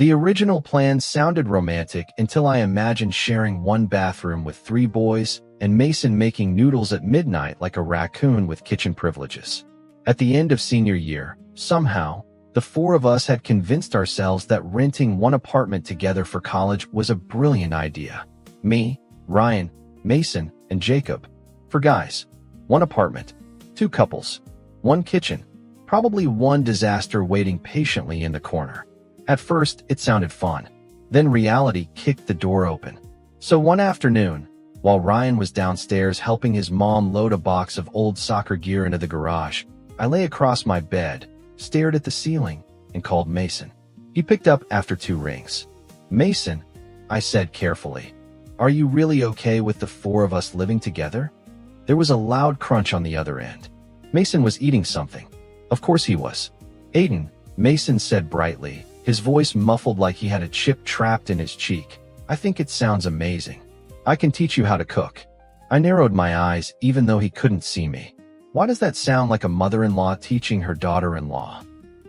The original plan sounded romantic until I imagined sharing one bathroom with 3 boys and Mason making noodles at midnight like a raccoon with kitchen privileges. At the end of senior year, somehow, the 4 of us had convinced ourselves that renting one apartment together for college was a brilliant idea. Me, Ryan, Mason, and Jacob. For guys, 1 apartment, 2 couples, 1 kitchen, probably 1 disaster waiting patiently in the corner. At first, it sounded fun. Then reality kicked the door open. So one afternoon, while Ryan was downstairs helping his mom load a box of old soccer gear into the garage, I lay across my bed, stared at the ceiling, and called Mason. He picked up after 2 rings. "Mason," I said carefully, "are you really okay with the 4 of us living together?" There was a loud crunch on the other end. Mason was eating something. Of course he was. "Aiden," Mason said brightly, his voice muffled like he had a chip trapped in his cheek. "I think it sounds amazing. I can teach you how to cook." I narrowed my eyes even though he couldn't see me. Why does that sound like a mother-in-law teaching her daughter-in-law?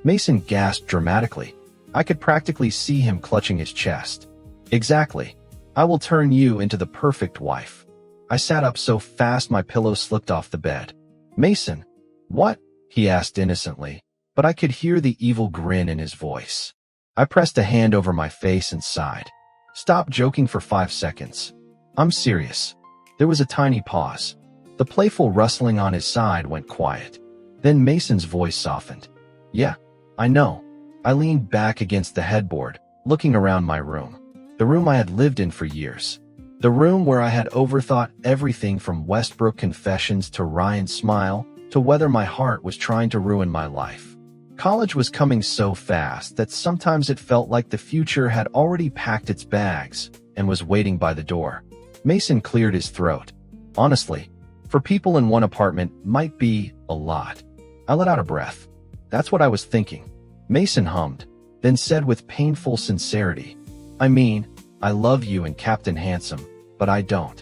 Mason gasped dramatically. I could practically see him clutching his chest. "Exactly. I will turn you into the perfect wife." I sat up so fast my pillow slipped off the bed. "Mason, what?" he asked innocently, but I could hear the evil grin in his voice. I pressed a hand over my face and sighed. "Stop joking for 5 seconds. I'm serious." There was a tiny pause. The playful rustling on his side went quiet. Then Mason's voice softened. "Yeah, I know." I leaned back against the headboard, looking around my room. The room I had lived in for years. The room where I had overthought everything from Westbrook confessions to Ryan's smile, to whether my heart was trying to ruin my life. College was coming so fast that sometimes it felt like the future had already packed its bags and was waiting by the door. Mason cleared his throat. "Honestly, for people in one apartment might be a lot." I let out a breath. "That's what I was thinking." Mason hummed, then said with painful sincerity, "I mean, I love you and Captain Handsome, but I don't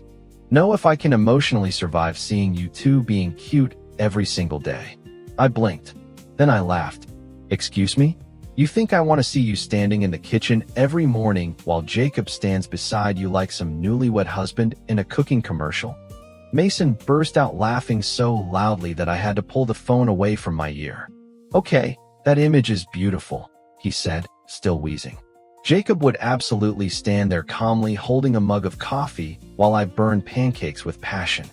know if I can emotionally survive seeing you 2 being cute every single day." I blinked. Then I laughed. "Excuse me? You think I want to see you standing in the kitchen every morning while Jacob stands beside you like some newlywed husband in a cooking commercial?" Mason burst out laughing so loudly that I had to pull the phone away from my ear. "Okay, that image is beautiful," he said, still wheezing. Jacob would absolutely stand there calmly holding a mug of coffee while I burned pancakes with passion.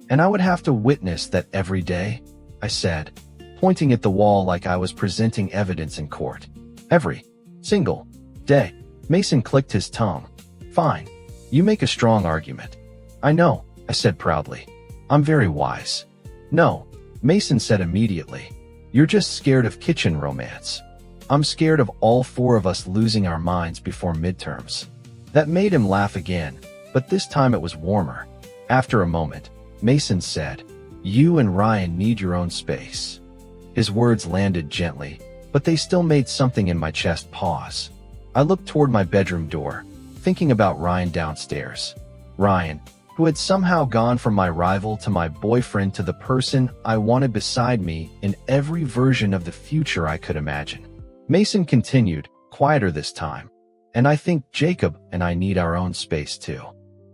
"And I would have to witness that every day?" I said, pointing at the wall like I was presenting evidence in court. "Every single day." Mason clicked his tongue. "Fine. You make a strong argument." "I know," I said proudly. "I'm very wise." "No," Mason said immediately. "You're just scared of kitchen romance." "I'm scared of all 4 of us losing our minds before midterms." That made him laugh again, but this time it was warmer. After a moment, Mason said, "You and Ryan need your own space." His words landed gently, but they still made something in my chest pause. I looked toward my bedroom door, thinking about Ryan downstairs. Ryan, who had somehow gone from my rival to my boyfriend to the person I wanted beside me in every version of the future I could imagine. Mason continued, quieter this time. "And I think Jacob and I need our own space too."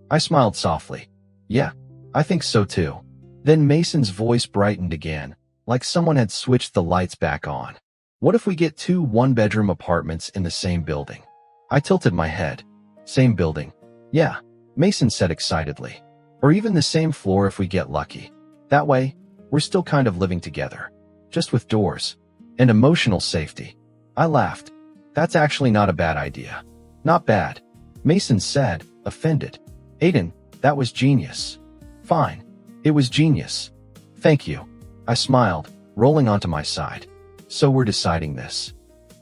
I smiled softly. "Yeah, I think so too." Then Mason's voice brightened again, like someone had switched the lights back on. "What if we get 2 one-bedroom apartments in the same building?" I tilted my head. "Same building?" "Yeah," Mason said excitedly. "Or even the same floor if we get lucky. That way, we're still kind of living together. Just with doors. And emotional safety." I laughed. "That's actually not a bad idea." "Not bad," Mason said, offended. "Aiden, that was genius." "Fine. It was genius. Thank you." I smiled, rolling onto my side. "So we're deciding this."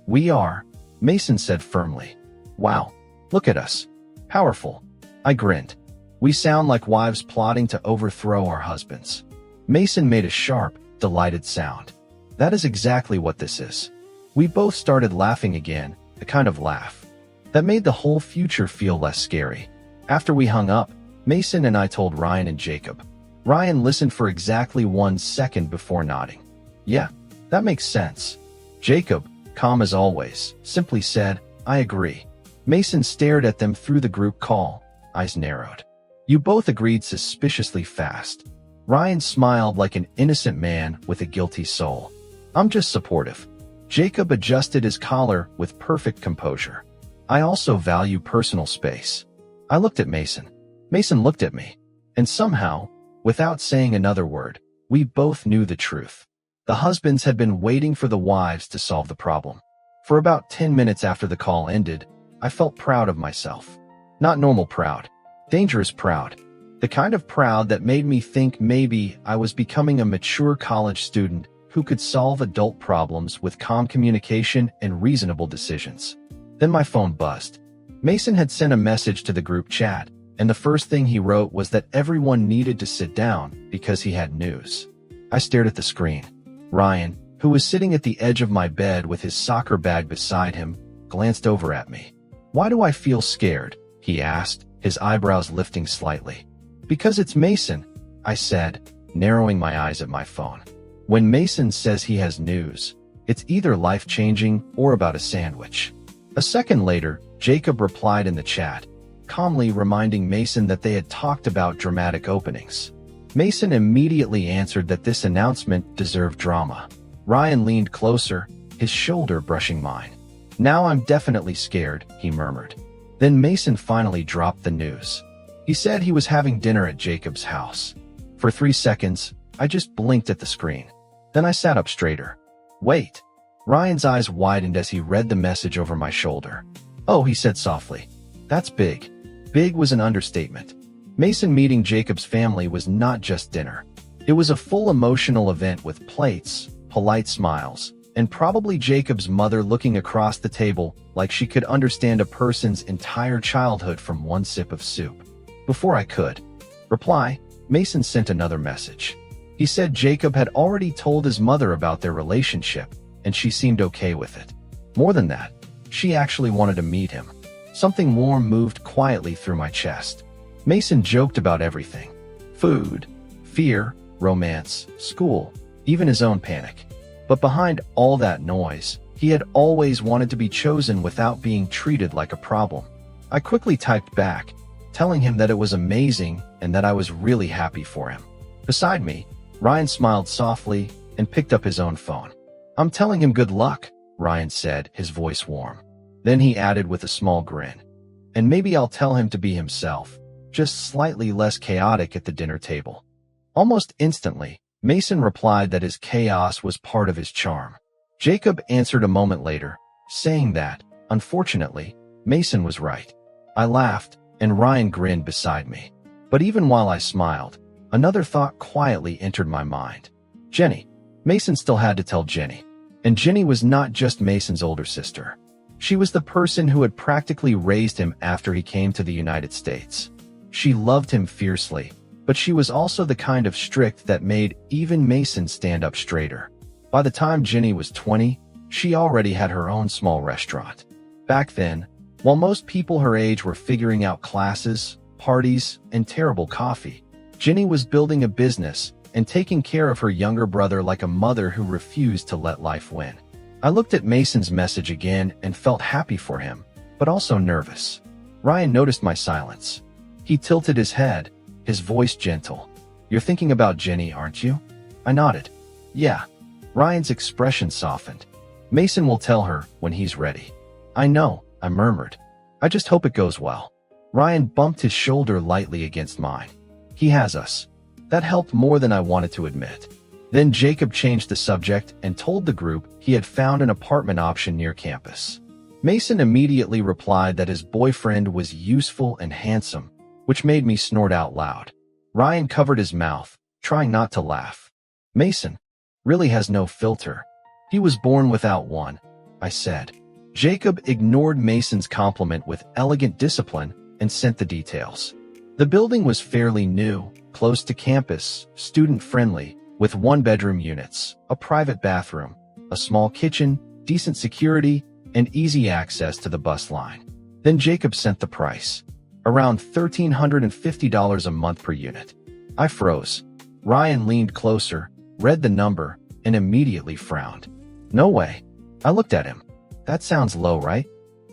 "We are," Mason said firmly. "Wow. Look at us. Powerful." I grinned. "We sound like wives plotting to overthrow our husbands." Mason made a sharp, delighted sound. "That is exactly what this is." We both started laughing again, a kind of laugh that made the whole future feel less scary. After we hung up, Mason and I told Ryan and Jacob. Ryan listened for exactly 1 second before nodding. "Yeah, that makes sense." Jacob, calm as always, simply said, I agree. Mason stared at them through the group call, eyes narrowed. You both agreed suspiciously fast. Ryan smiled like an innocent man with a guilty soul. I'm just supportive. Jacob adjusted his collar with perfect composure. I also value personal space. I looked at Mason. Mason looked at me. And somehow, without saying another word, we both knew the truth. The husbands had been waiting for the wives to solve the problem. For about 10 minutes after the call ended, I felt proud of myself. Not normal proud. Dangerous proud. The kind of proud that made me think maybe I was becoming a mature college student who could solve adult problems with calm communication and reasonable decisions. Then my phone buzzed. Mason had sent a message to the group chat, and the first thing he wrote was that everyone needed to sit down because he had news. I stared at the screen. Ryan, who was sitting at the edge of my bed with his soccer bag beside him, glanced over at me. Why do I feel scared? He asked, his eyebrows lifting slightly. Because it's Mason, I said, narrowing my eyes at my phone. When Mason says he has news, it's either life-changing or about a sandwich. A second later, Jacob replied in the chat, calmly reminding Mason that they had talked about dramatic openings. Mason immediately answered that this announcement deserved drama. Ryan leaned closer, his shoulder brushing mine. Now I'm definitely scared, he murmured. Then Mason finally dropped the news. He said he was having dinner at Jacob's house. For 3 seconds, I just blinked at the screen. Then I sat up straighter. Wait. Ryan's eyes widened as he read the message over my shoulder. Oh, he said softly. That's big. Big was an understatement. Mason meeting Jacob's family was not just dinner. It was a full emotional event with plates, polite smiles, and probably Jacob's mother looking across the table like she could understand a person's entire childhood from one sip of soup. Before I could reply, Mason sent another message. He said Jacob had already told his mother about their relationship, and she seemed okay with it. More than that, she actually wanted to meet him. Something warm moved quietly through my chest. Mason joked about everything. Food, fear, romance, school, even his own panic. But behind all that noise, he had always wanted to be chosen without being treated like a problem. I quickly typed back, telling him that it was amazing and that I was really happy for him. Beside me, Ryan smiled softly and picked up his own phone. I'm telling him good luck, Ryan said, his voice warm. Then he added with a small grin. And maybe I'll tell him to be himself, just slightly less chaotic at the dinner table. Almost instantly, Mason replied that his chaos was part of his charm. Jacob answered a moment later, saying that, unfortunately, Mason was right. I laughed, and Ryan grinned beside me. But even while I smiled, another thought quietly entered my mind. Jenny. Mason still had to tell Jenny. And Jenny was not just Mason's older sister. She was the person who had practically raised him after he came to the United States. She loved him fiercely, but she was also the kind of strict that made even Mason stand up straighter. By the time Jenny was 20, she already had her own small restaurant. Back then, while most people her age were figuring out classes, parties, and terrible coffee, Jenny was building a business and taking care of her younger brother like a mother who refused to let life win. I looked at Mason's message again and felt happy for him, but also nervous. Ryan noticed my silence. He tilted his head, his voice gentle. You're thinking about Jenny, aren't you? I nodded. Yeah. Ryan's expression softened. Mason will tell her when he's ready. I know, I murmured. I just hope it goes well. Ryan bumped his shoulder lightly against mine. He has us. That helped more than I wanted to admit. Then Jacob changed the subject and told the group he had found an apartment option near campus. Mason immediately replied that his boyfriend was useful and handsome, which made me snort out loud. Ryan covered his mouth, trying not to laugh. Mason really has no filter. He was born without one, I said. Jacob ignored Mason's compliment with elegant discipline and sent the details. The building was fairly new, close to campus, student-friendly, with 1-bedroom units, a private bathroom, a small kitchen, decent security, and easy access to the bus line. Then Jacob sent the price. Around $1,350 a month per unit. I froze. Ryan leaned closer, read the number, and immediately frowned. No way. I looked at him. That sounds low, right?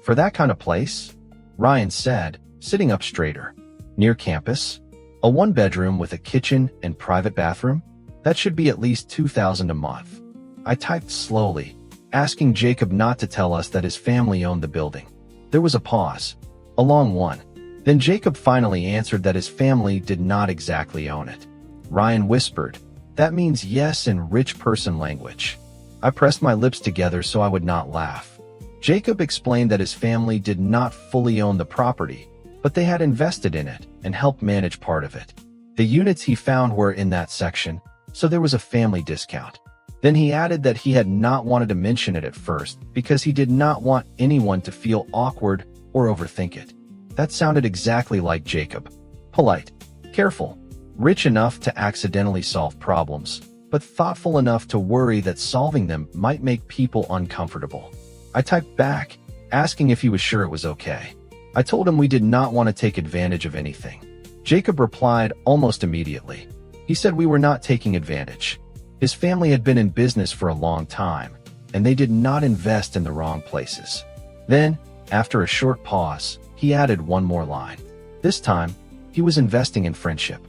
For that kind of place? Ryan said, sitting up straighter. Near campus? A one-bedroom with a kitchen and private bathroom? That should be at least $2,000 a month. I typed slowly, asking Jacob not to tell us that his family owned the building. There was a pause. A long one. Then Jacob finally answered that his family did not exactly own it. Ryan whispered, "That means yes in rich person language." I pressed my lips together so I would not laugh. Jacob explained that his family did not fully own the property, but they had invested in it and helped manage part of it. The units he found were in that section, so there was a family discount. Then he added that he had not wanted to mention it at first because he did not want anyone to feel awkward or overthink it. That sounded exactly like Jacob. Polite, careful, rich enough to accidentally solve problems, but thoughtful enough to worry that solving them might make people uncomfortable. I typed back, asking if he was sure it was okay. I told him we did not want to take advantage of anything. Jacob replied almost immediately. He said we were not taking advantage. His family had been in business for a long time, and they did not invest in the wrong places. Then, after a short pause, he added one more line. This time, he was investing in friendship.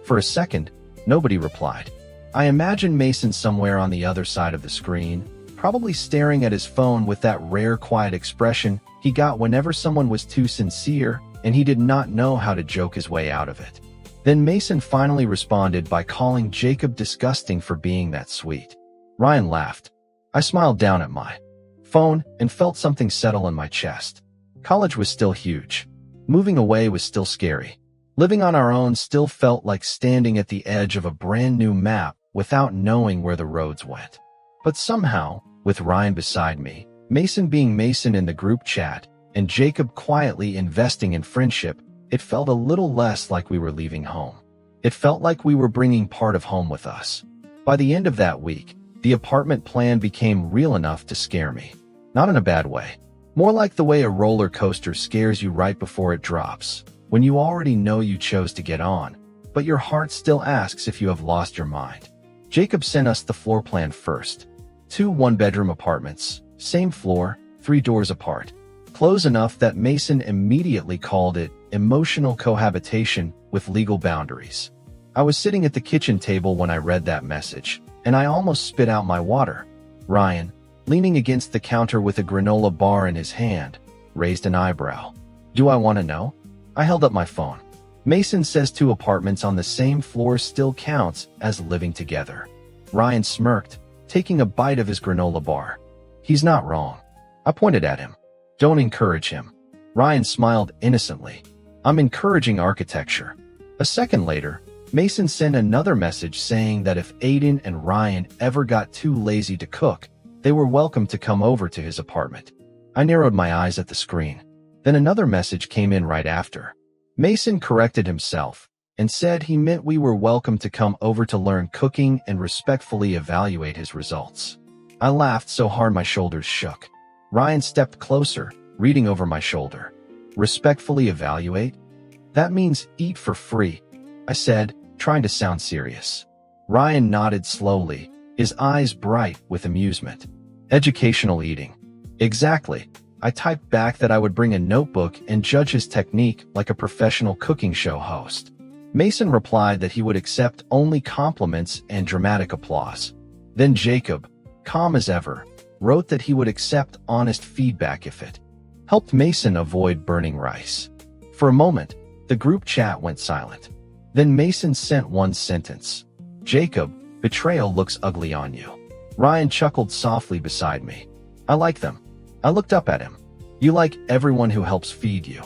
For a second, nobody replied. I imagined Mason somewhere on the other side of the screen, probably staring at his phone with that rare quiet expression he got whenever someone was too sincere and he did not know how to joke his way out of it. Then Mason finally responded by calling Jacob disgusting for being that sweet. Ryan laughed. I smiled down at my phone and felt something settle in my chest. College was still huge. Moving away was still scary. Living on our own still felt like standing at the edge of a brand new map without knowing where the roads went. But somehow, with Ryan beside me, Mason being Mason in the group chat, and Jacob quietly investing in friendship, it felt a little less like we were leaving home. It felt like we were bringing part of home with us. By the end of that week, the apartment plan became real enough to scare me. Not in a bad way. More like the way a roller coaster scares you right before it drops, when you already know you chose to get on, but your heart still asks if you have lost your mind. Jacob sent us the floor plan first. 2 one-bedroom apartments, same floor, 3 doors apart. Close enough that Mason immediately called it emotional cohabitation with legal boundaries. I was sitting at the kitchen table when I read that message, and I almost spit out my water. Ryan, leaning against the counter with a granola bar in his hand, raised an eyebrow. Do I want to know? I held up my phone. Mason says 2 apartments on the same floor still counts as living together. Ryan smirked, taking a bite of his granola bar. He's not wrong. I pointed at him. Don't encourage him. Ryan smiled innocently. I'm encouraging architecture. A second later, Mason sent another message saying that if Aiden and Ryan ever got too lazy to cook, they were welcome to come over to his apartment. I narrowed my eyes at the screen. Then another message came in right after. Mason corrected himself and said he meant we were welcome to come over to learn cooking and respectfully evaluate his results. I laughed so hard my shoulders shook. Ryan stepped closer, reading over my shoulder. Respectfully evaluate? That means eat for free, I said, trying to sound serious. Ryan nodded slowly, his eyes bright with amusement. Educational eating. Exactly. I typed back that I would bring a notebook and judge his technique like a professional cooking show host. Mason replied that he would accept only compliments and dramatic applause. Then Jacob, calm as ever, wrote that he would accept honest feedback if it helped Mason avoid burning rice. For a moment, the group chat went silent. Then Mason sent one sentence. Jacob, betrayal looks ugly on you. Ryan chuckled softly beside me. I like them. I looked up at him. You like everyone who helps feed you.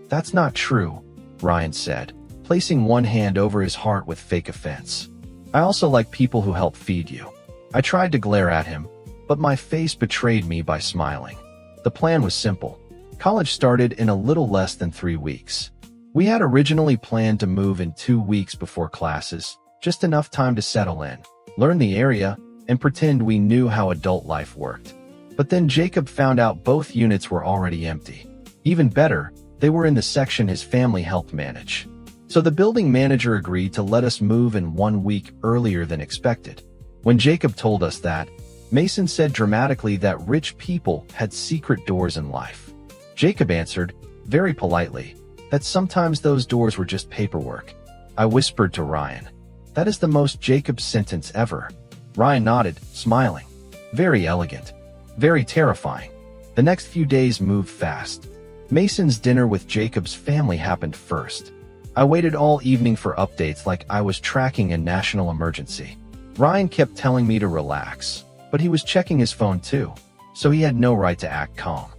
That's not true, Ryan said, placing one hand over his heart with fake offense. I also like people who help feed you. I tried to glare at him, but my face betrayed me by smiling. The plan was simple. College started in a little less than 3 weeks. We had originally planned to move in 2 weeks before classes, just enough time to settle in, learn the area, and pretend we knew how adult life worked. But then Jacob found out both units were already empty. Even better, they were in the section his family helped manage. So the building manager agreed to let us move in 1 week earlier than expected. When Jacob told us that, Mason said dramatically that rich people had secret doors in life. Jacob answered, very politely, that sometimes those doors were just paperwork. I whispered to Ryan, that is the most Jacob sentence ever. Ryan nodded, smiling. Very elegant. Very terrifying. The next few days moved fast. Mason's dinner with Jacob's family happened first. I waited all evening for updates like I was tracking a national emergency. Ryan kept telling me to relax, but he was checking his phone too, so he had no right to act calm.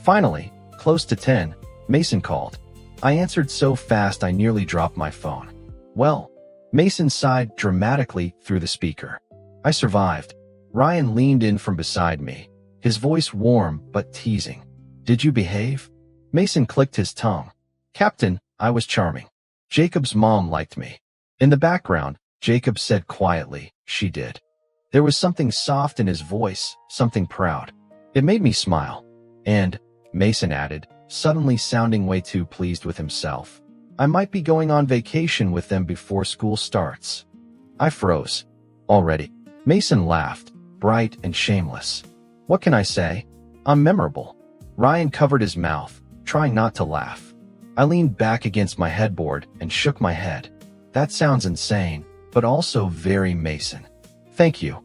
Finally, close to 10, Mason called. I answered so fast I nearly dropped my phone. Well, Mason sighed dramatically through the speaker. I survived. Ryan leaned in from beside me, his voice warm but teasing. Did you behave? Mason clicked his tongue. Captain, I was charming. Jacob's mom liked me. In the background, Jacob said quietly, she did. There was something soft in his voice, something proud. It made me smile. And, Mason added, suddenly sounding way too pleased with himself, I might be going on vacation with them before school starts. I froze. Already. Mason laughed, bright and shameless. What can I say? I'm memorable. Ryan covered his mouth, trying not to laugh. I leaned back against my headboard and shook my head. That sounds insane, but also very Mason. Thank you.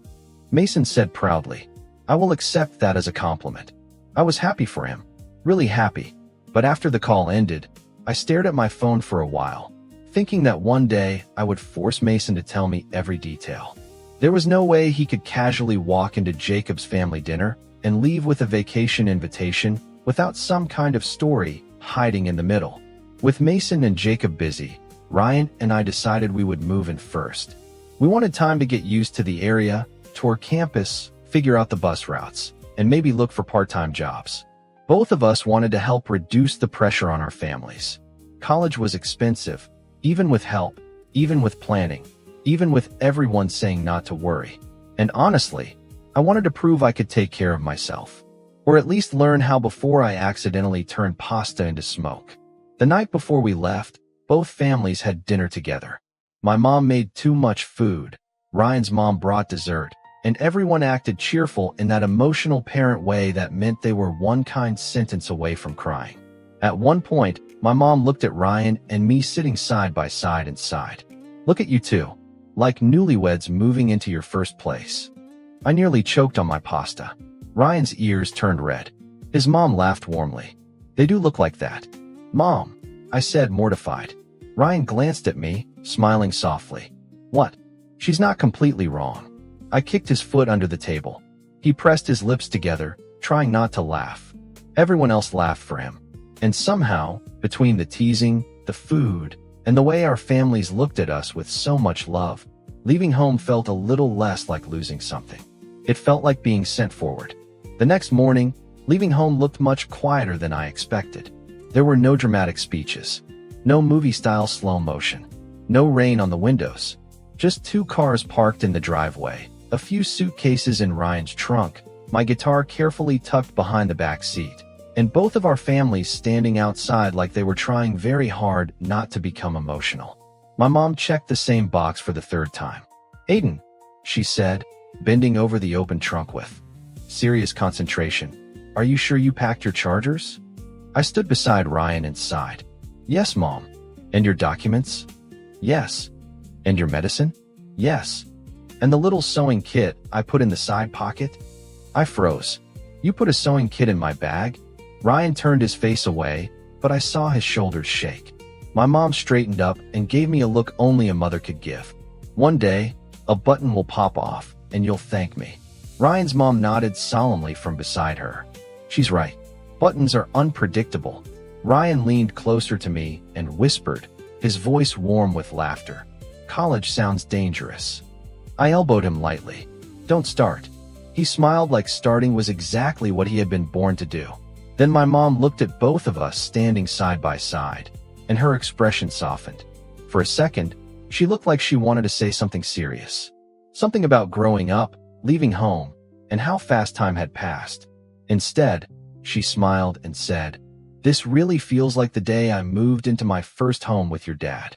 Mason said proudly. I will accept that as a compliment. I was happy for him. Really happy. But after the call ended, I stared at my phone for a while, thinking that one day I would force Mason to tell me every detail. There was no way he could casually walk into Jacob's family dinner and leave with a vacation invitation without some kind of story hiding in the middle. With Mason and Jacob busy, Ryan and I decided we would move in first. We wanted time to get used to the area, tour campus, figure out the bus routes, and maybe look for part-time jobs. Both of us wanted to help reduce the pressure on our families. College was expensive, even with help, even with planning, even with everyone saying not to worry. And honestly, I wanted to prove I could take care of myself. Or at least learn how before I accidentally turned pasta into smoke. The night before we left, both families had dinner together. My mom made too much food, Ryan's mom brought dessert, and everyone acted cheerful in that emotional parent way that meant they were one kind sentence away from crying. At one point, my mom looked at Ryan and me sitting side by side and sighed. Look at you two, like newlyweds moving into your first place. I nearly choked on my pasta. Ryan's ears turned red. His mom laughed warmly. They do look like that. Mom, I said, mortified. Ryan glanced at me, smiling softly. What? She's not completely wrong. I kicked his foot under the table. He pressed his lips together, trying not to laugh. Everyone else laughed for him. And somehow, between the teasing, the food, and the way our families looked at us with so much love, leaving home felt a little less like losing something. It felt like being sent forward. The next morning, leaving home looked much quieter than I expected. There were no dramatic speeches, no movie-style slow motion, no rain on the windows, just two cars parked in the driveway, a few suitcases in Ryan's trunk, my guitar carefully tucked behind the back seat, and both of our families standing outside like they were trying very hard not to become emotional. My mom checked the same box for the third time. Aiden, she said, bending over the open trunk with serious concentration. Are you sure you packed your chargers? I stood beside Ryan and sighed. Yes, Mom. And your documents? Yes. And your medicine? Yes. And the little sewing kit I put in the side pocket? I froze. You put a sewing kit in my bag? Ryan turned his face away, but I saw his shoulders shake. My mom straightened up and gave me a look only a mother could give. One day, a button will pop off, and you'll thank me. Ryan's mom nodded solemnly from beside her. She's right. Buttons are unpredictable. Ryan leaned closer to me and whispered, his voice warm with laughter. College sounds dangerous. I elbowed him lightly. Don't start. He smiled like starting was exactly what he had been born to do. Then my mom looked at both of us standing side by side, and her expression softened. For a second, she looked like she wanted to say something serious. Something about growing up, leaving home, and how fast time had passed. Instead, she smiled and said, "This really feels like the day I moved into my first home with your dad."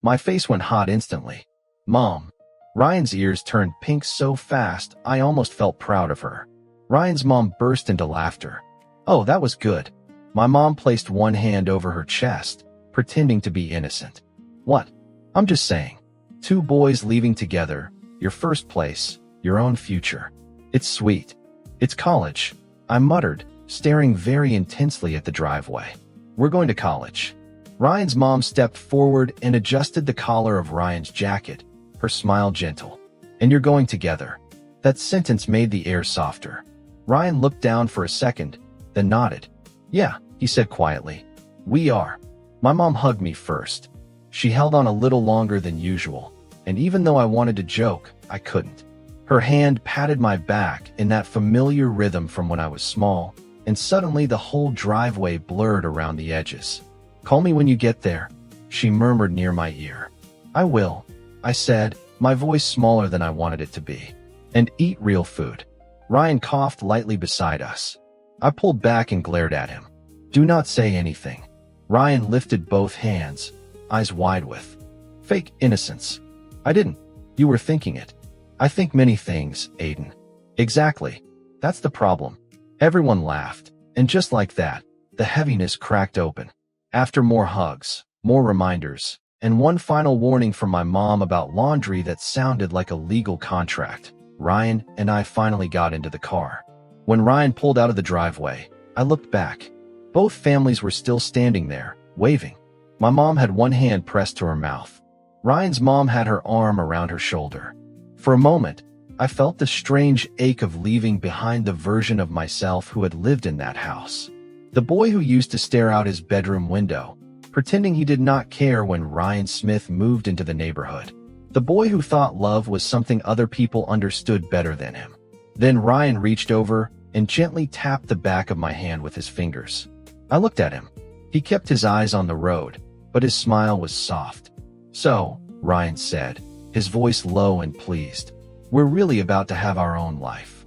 My face went hot instantly. Mom. Ryan's ears turned pink so fast I almost felt proud of her. Ryan's mom burst into laughter. Oh, that was good. My mom placed one hand over her chest, pretending to be innocent. What? I'm just saying. Two boys leaving together, your first place, your own future. It's sweet. It's college, I muttered, staring very intensely at the driveway. We're going to college. Ryan's mom stepped forward and adjusted the collar of Ryan's jacket, her smile gentle. And you're going together. That sentence made the air softer. Ryan looked down for a second, then nodded. Yeah, he said quietly. We are. My mom hugged me first. She held on a little longer than usual, and even though I wanted to joke, I couldn't. Her hand patted my back in that familiar rhythm from when I was small, and suddenly the whole driveway blurred around the edges. Call me when you get there, she murmured near my ear. I will, I said, my voice smaller than I wanted it to be. And eat real food. Ryan coughed lightly beside us. I pulled back and glared at him. Do not say anything. Ryan lifted both hands, eyes wide with fake innocence. I didn't. You were thinking it. I think many things, Aiden. Exactly. That's the problem. Everyone laughed, and just like that, the heaviness cracked open. After more hugs, more reminders, and one final warning from my mom about laundry that sounded like a legal contract, Ryan and I finally got into the car. When Ryan pulled out of the driveway, I looked back. Both families were still standing there, waving. My mom had one hand pressed to her mouth. Ryan's mom had her arm around her shoulder. For a moment, I felt the strange ache of leaving behind the version of myself who had lived in that house. The boy who used to stare out his bedroom window, pretending he did not care when Ryan Smith moved into the neighborhood. The boy who thought love was something other people understood better than him. Then Ryan reached over and gently tapped the back of my hand with his fingers. I looked at him. He kept his eyes on the road, but his smile was soft. So, Ryan said, his voice low and pleased, we're really about to have our own life.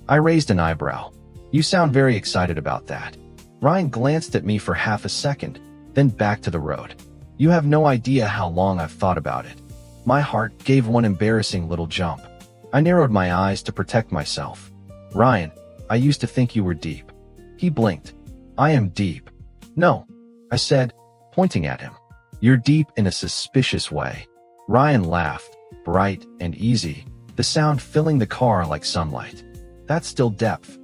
I raised an eyebrow. You sound very excited about that. Ryan glanced at me for half a second, then back to the road. You have no idea how long I've thought about it. My heart gave one embarrassing little jump. I narrowed my eyes to protect myself. Ryan, I used to think you were deep. He blinked. I am deep. No, I said, pointing at him. You're deep in a suspicious way. Ryan laughed, bright and easy, the sound filling the car like sunlight. That's still depth.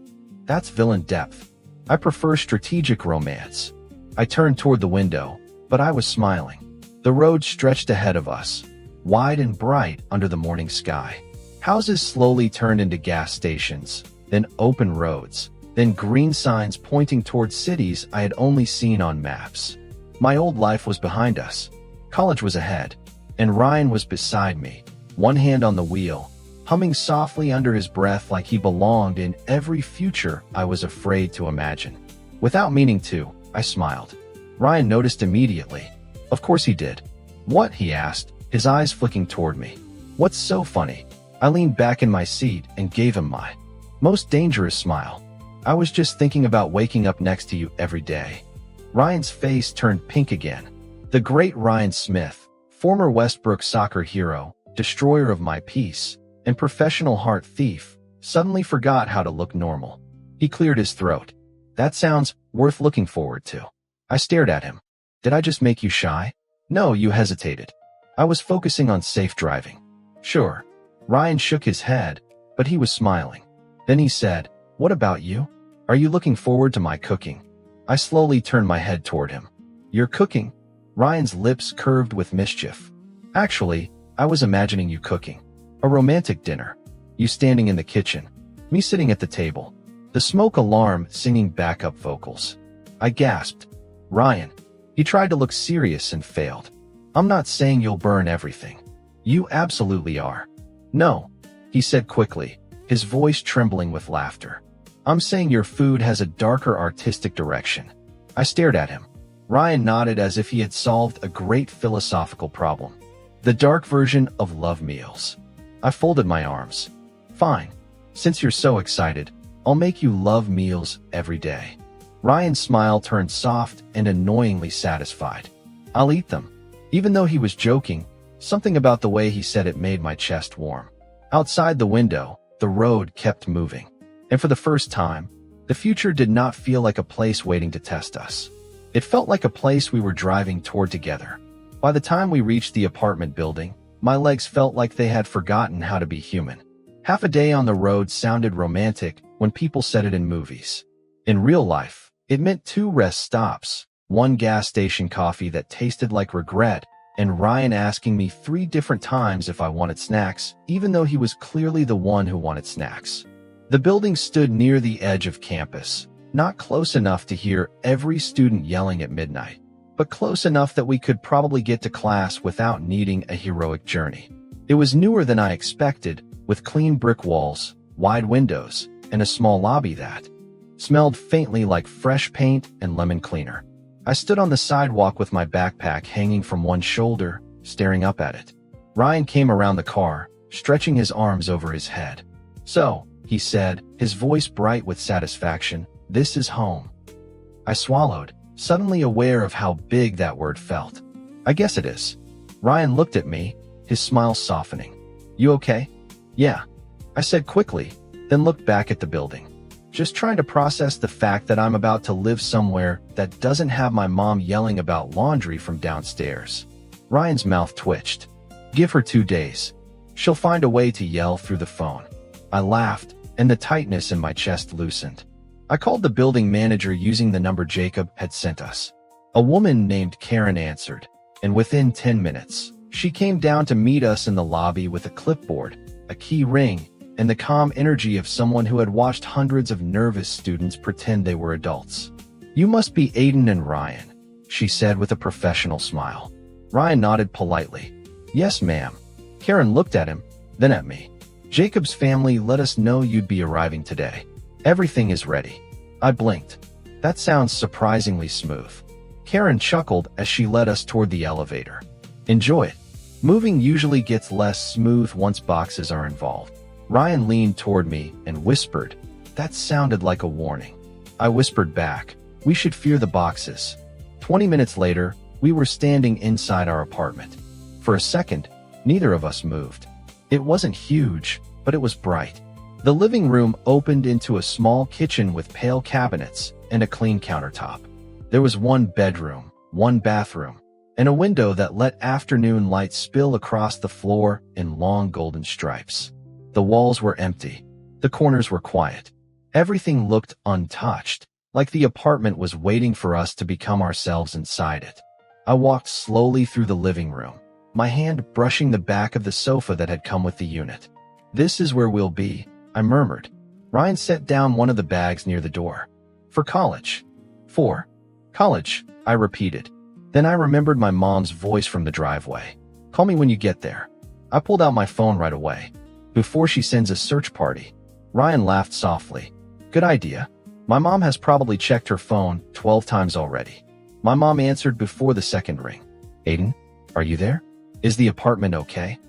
That's villain depth. I prefer strategic romance. I turned toward the window, but I was smiling. The road stretched ahead of us, wide and bright under the morning sky. Houses slowly turned into gas stations, then open roads, then green signs pointing toward cities I had only seen on maps. My old life was behind us. College was ahead, and Ryan was beside me, one hand on the wheel, humming softly under his breath like he belonged in every future I was afraid to imagine. Without meaning to, I smiled. Ryan noticed immediately. Of course he did. What? He asked, his eyes flicking toward me. What's so funny? I leaned back in my seat and gave him my most dangerous smile. I was just thinking about waking up next to you every day. Ryan's face turned pink again. The great Ryan Smith, former Westbrook soccer hero, destroyer of my peace, and professional heart thief, suddenly forgot how to look normal. He cleared his throat. That sounds worth looking forward to. I stared at him. Did I just make you shy? No, you hesitated. I was focusing on safe driving. Sure. Ryan shook his head, but he was smiling. Then he said, what about you? Are you looking forward to my cooking? I slowly turned my head toward him. You're cooking? Ryan's lips curved with mischief. Actually, I was imagining you cooking. A romantic dinner. You standing in the kitchen. Me sitting at the table. The smoke alarm singing backup vocals. I gasped. Ryan. He tried to look serious and failed. I'm not saying you'll burn everything. You absolutely are. No, he said quickly, his voice trembling with laughter. I'm saying your food has a darker artistic direction. I stared at him. Ryan nodded as if he had solved a great philosophical problem. The dark version of love meals. I folded my arms. Fine. Since you're so excited, I'll make you love meals every day. Ryan's smile turned soft and annoyingly satisfied. I'll eat them. Even though he was joking, something about the way he said it made my chest warm. Outside the window, the road kept moving. And for the first time, The future did not feel like a place waiting to test us. It felt like a place we were driving toward together. By the time we reached the apartment building, my legs felt like they had forgotten how to be human. Half a day on the road sounded romantic when people said it in movies. In real life, it meant 2 rest stops, 1 gas station coffee that tasted like regret, and Ryan asking me 3 different times if I wanted snacks, even though he was clearly the one who wanted snacks. The building stood near the edge of campus, not close enough to hear every student yelling at midnight, but close enough that we could probably get to class without needing a heroic journey. It was newer than I expected, with clean brick walls, wide windows, and a small lobby that smelled faintly like fresh paint and lemon cleaner. I stood on the sidewalk with my backpack hanging from one shoulder, staring up at it. Ryan came around the car, stretching his arms over his head. "So," he said, his voice bright with satisfaction, "this is home." I swallowed, suddenly aware of how big that word felt. "I guess it is." Ryan looked at me, his smile softening. "You okay?" "Yeah," I said quickly, then looked back at the building. Just trying to process the fact that I'm about to live somewhere that doesn't have my mom yelling about laundry from downstairs. Ryan's mouth twitched. "Give her 2 days. She'll find a way to yell through the phone." I laughed, and the tightness in my chest loosened. I called the building manager using the number Jacob had sent us. A woman named Karen answered, and within 10 minutes, she came down to meet us in the lobby with a clipboard, a key ring, and the calm energy of someone who had watched hundreds of nervous students pretend they were adults. "You must be Aiden and Ryan," she said with a professional smile. Ryan nodded politely. "Yes, ma'am." Karen looked at him, then at me. "Jacob's family let us know you'd be arriving today. Everything is ready." I blinked. "That sounds surprisingly smooth." Karen chuckled as she led us toward the elevator. "Enjoy it. Moving usually gets less smooth once boxes are involved." Ryan leaned toward me and whispered. That sounded like a warning. I whispered back, "We should fear the boxes." 20 minutes later, we were standing inside our apartment. For a second, neither of us moved. It wasn't huge, but it was bright. The living room opened into a small kitchen with pale cabinets and a clean countertop. There was 1 bedroom, 1 bathroom, and a window that let afternoon light spill across the floor in long golden stripes. The walls were empty. The corners were quiet. Everything looked untouched, like the apartment was waiting for us to become ourselves inside it. I walked slowly through the living room, my hand brushing the back of the sofa that had come with the unit. "This is where we'll be," I murmured. Ryan set down one of the bags near the door. "For college." "For college," I repeated. Then I remembered my mom's voice from the driveway. "Call me when you get there." I pulled out my phone right away. "Before she sends a search party." Ryan laughed softly. "Good idea. My mom has probably checked her phone 12 times already." My mom answered before the second ring. "Aiden, are you there? Is the apartment okay?"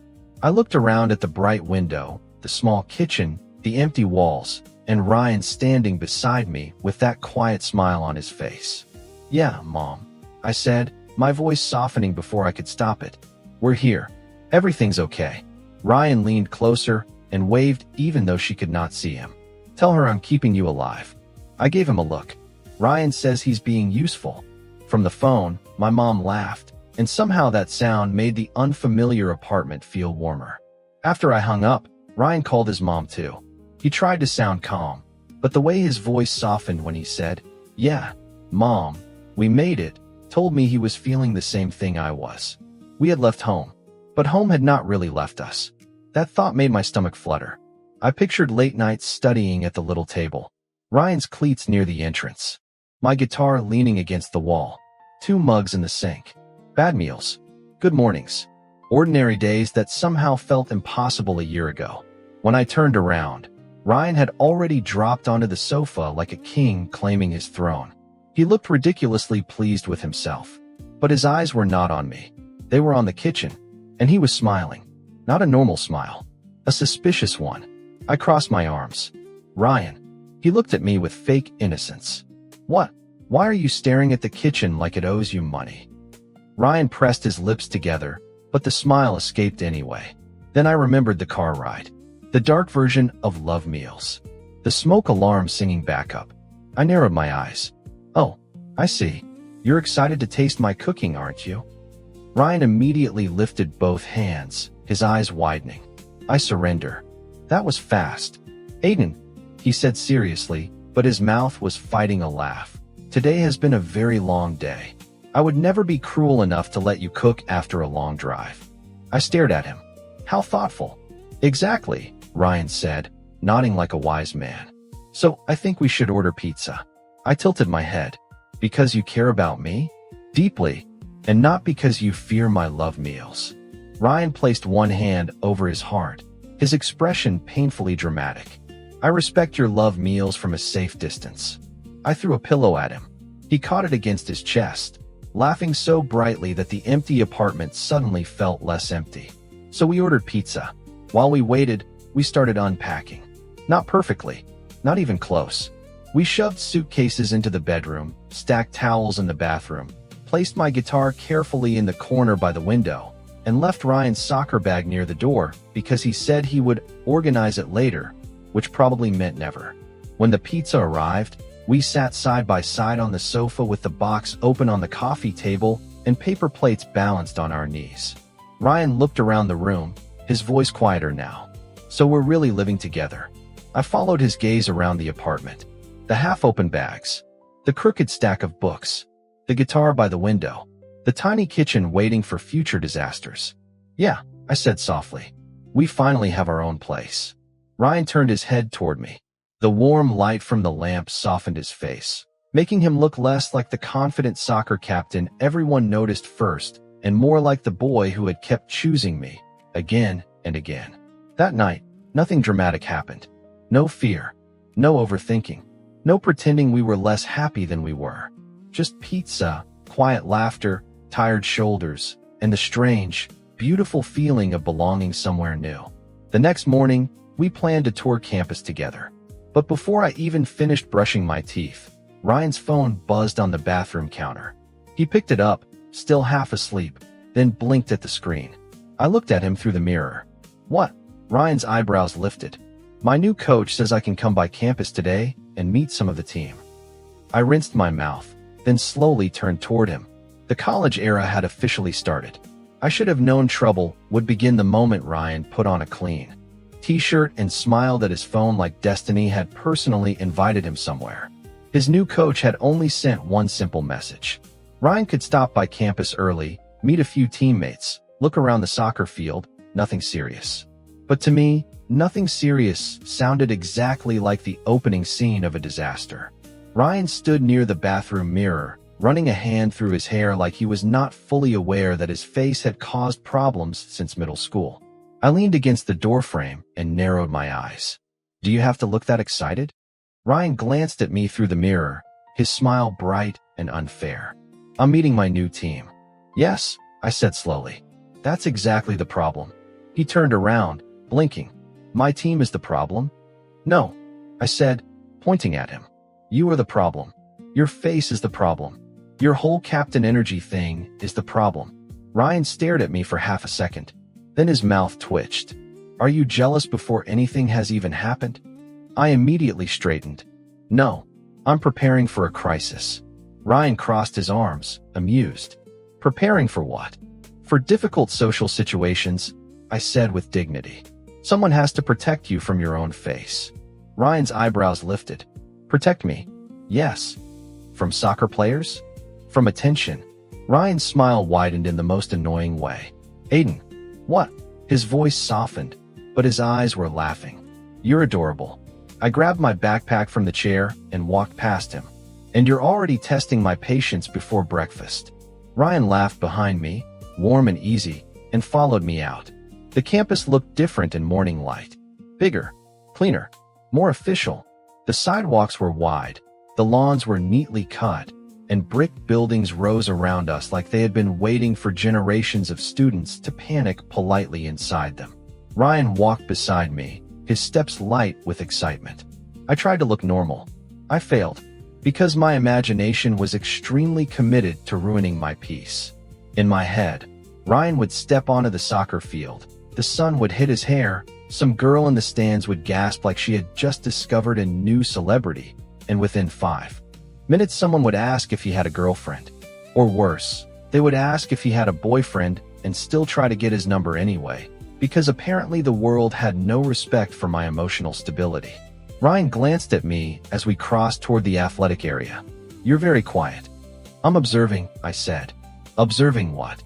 I looked around at the bright window, the small kitchen, the empty walls, and Ryan standing beside me with that quiet smile on his face. "Yeah, Mom," I said, my voice softening before I could stop it. "We're here. Everything's okay." Ryan leaned closer and waved even though she could not see him. "Tell her I'm keeping you alive." I gave him a look. Ryan says he's being useful. From the phone, my mom laughed, and somehow that sound made the unfamiliar apartment feel warmer. After I hung up, Ryan called his mom too. He tried to sound calm, but the way his voice softened when he said, "Yeah, Mom, we made it," told me he was feeling the same thing I was. We had left home, but home had not really left us. That thought made my stomach flutter. I pictured late nights studying at the little table, Ryan's cleats near the entrance, my guitar leaning against the wall, 2 mugs in the sink, bad meals, good mornings, ordinary days that somehow felt impossible a year ago. When I turned around, Ryan had already dropped onto the sofa like a king claiming his throne. He looked ridiculously pleased with himself, but his eyes were not on me. They were on the kitchen, and he was smiling. Not a normal smile, a suspicious one. I crossed my arms. "Ryan." He looked at me with fake innocence. "What? Why are you staring at the kitchen like it owes you money?" Ryan pressed his lips together, but the smile escaped anyway. Then I remembered the car ride. The dark version of Love Meals. The smoke alarm singing backup. I narrowed my eyes. Oh, I see. You're excited to taste my cooking, aren't you? Ryan immediately lifted both hands, his eyes widening. I surrender. That was fast. Aiden, he said seriously, but his mouth was fighting a laugh. Today has been a very long day. I would never be cruel enough to let you cook after a long drive. I stared at him. How thoughtful. Exactly, Ryan said, nodding like a wise man. So I think we should order pizza. I tilted my head. Because you care about me? Deeply. And not because you fear my love meals. Ryan placed one hand over his heart, his expression painfully dramatic. I respect your love meals from a safe distance. I threw a pillow at him. He caught it against his chest, laughing so brightly that the empty apartment suddenly felt less empty. So we ordered pizza. While we waited, we started unpacking. Not perfectly, not even close. We shoved suitcases into the bedroom, stacked towels in the bathroom, placed my guitar carefully in the corner by the window, and left Ryan's soccer bag near the door because he said he would organize it later, which probably meant never. When the pizza arrived, we sat side by side on the sofa with the box open on the coffee table and paper plates balanced on our knees. Ryan looked around the room, his voice quieter now. So we're really living together. I followed his gaze around the apartment. The half-open bags, the crooked stack of books, the guitar by the window, the tiny kitchen waiting for future disasters. Yeah, I said softly. We finally have our own place. Ryan turned his head toward me. The warm light from the lamp softened his face, making him look less like the confident soccer captain everyone noticed first and more like the boy who had kept choosing me again and again. That night, nothing dramatic happened. No fear, no overthinking. No pretending we were less happy than we were. Just pizza, quiet laughter, tired shoulders, and the strange, beautiful feeling of belonging somewhere new. The next morning, we planned to tour campus together. But before I even finished brushing my teeth, Ryan's phone buzzed on the bathroom counter. He picked it up, still half asleep, then blinked at the screen. I looked at him through the mirror. What? Ryan's eyebrows lifted. My new coach says I can come by campus today and meet some of the team. I rinsed my mouth, then slowly turned toward him. The college era had officially started. I should have known trouble would begin the moment Ryan put on a clean t-shirt and smiled at his phone like destiny had personally invited him somewhere. His new coach had only sent one simple message. Ryan could stop by campus early, meet a few teammates, look around the soccer field, nothing serious. But to me, nothing serious sounded exactly like the opening scene of a disaster. Ryan stood near the bathroom mirror, running a hand through his hair like he was not fully aware that his face had caused problems since middle school. I leaned against the doorframe and narrowed my eyes. Do you have to look that excited? Ryan glanced at me through the mirror, his smile bright and unfair. I'm meeting my new team. Yes, I said slowly. That's exactly the problem. He turned around, blinking. My team is the problem? No, I said, pointing at him. You are the problem. Your face is the problem. Your whole Captain Energy thing is the problem. Ryan stared at me for half a second. Then his mouth twitched. Are you jealous before anything has even happened? I immediately straightened. No, I'm preparing for a crisis. Ryan crossed his arms, amused. Preparing for what? For difficult social situations, I said with dignity. Someone has to protect you from your own face. Ryan's eyebrows lifted. Protect me? Yes. From soccer players? From attention? Ryan's smile widened in the most annoying way. Aiden. What? His voice softened, but his eyes were laughing. You're adorable. I grabbed my backpack from the chair and walked past him. And you're already testing my patience before breakfast. Ryan laughed behind me, warm and easy, and followed me out. The campus looked different in morning light. Bigger, cleaner, more official. The sidewalks were wide, the lawns were neatly cut, and brick buildings rose around us like they had been waiting for generations of students to panic politely inside them. Ryan walked beside me, his steps light with excitement. I tried to look normal. I failed, because my imagination was extremely committed to ruining my peace. In my head, Ryan would step onto the soccer field, the sun would hit his hair, some girl in the stands would gasp like she had just discovered a new celebrity, and within 5 minutes someone would ask if he had a girlfriend. Or worse, they would ask if he had a boyfriend and still try to get his number anyway, because apparently the world had no respect for my emotional stability. Ryan glanced at me as we crossed toward the athletic area. "You're very quiet." "I'm observing," I said. "Observing what?"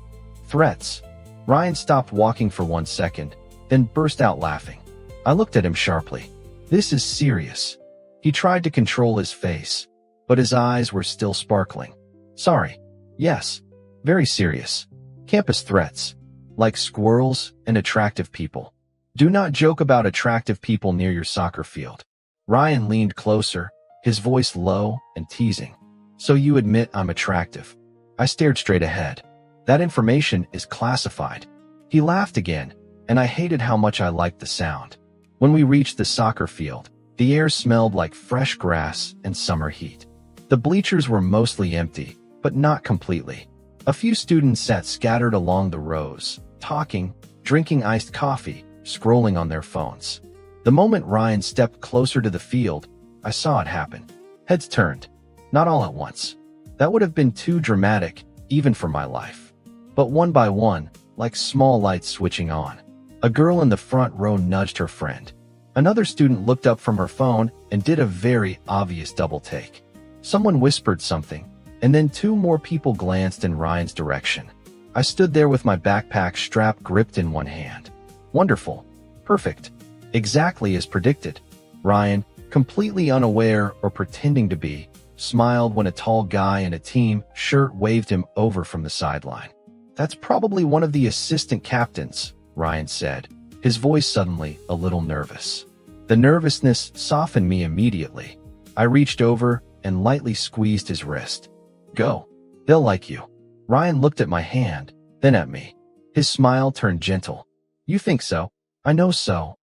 "Threats." Ryan stopped walking for 1 second, then burst out laughing. I looked at him sharply. "This is serious." He tried to control his face, but his eyes were still sparkling. "Sorry. Yes. Very serious. Campus threats. Like squirrels and attractive people. Do not joke about attractive people near your soccer field." Ryan leaned closer, his voice low and teasing. "So you admit I'm attractive?" I stared straight ahead. "That information is classified." He laughed again, and I hated how much I liked the sound. When we reached the soccer field, the air smelled like fresh grass and summer heat. The bleachers were mostly empty, but not completely. A few students sat scattered along the rows, talking, drinking iced coffee, scrolling on their phones. The moment Ryan stepped closer to the field, I saw it happen. Heads turned. Not all at once. That would have been too dramatic, even for my life. But one by one, like small lights switching on. A girl in the front row nudged her friend. Another student looked up from her phone and did a very obvious double take. Someone whispered something, and then 2 more people glanced in Ryan's direction. I stood there with my backpack strap gripped in one hand. Wonderful. Perfect. Exactly as predicted. Ryan, completely unaware or pretending to be, smiled when a tall guy in a team shirt waved him over from the sideline. "That's probably one of the assistant captains," Ryan said, his voice suddenly a little nervous. The nervousness softened me immediately. I reached over and lightly squeezed his wrist. "Go. They'll like you." Ryan looked at my hand, then at me. His smile turned gentle. "You think so?" "I know so,"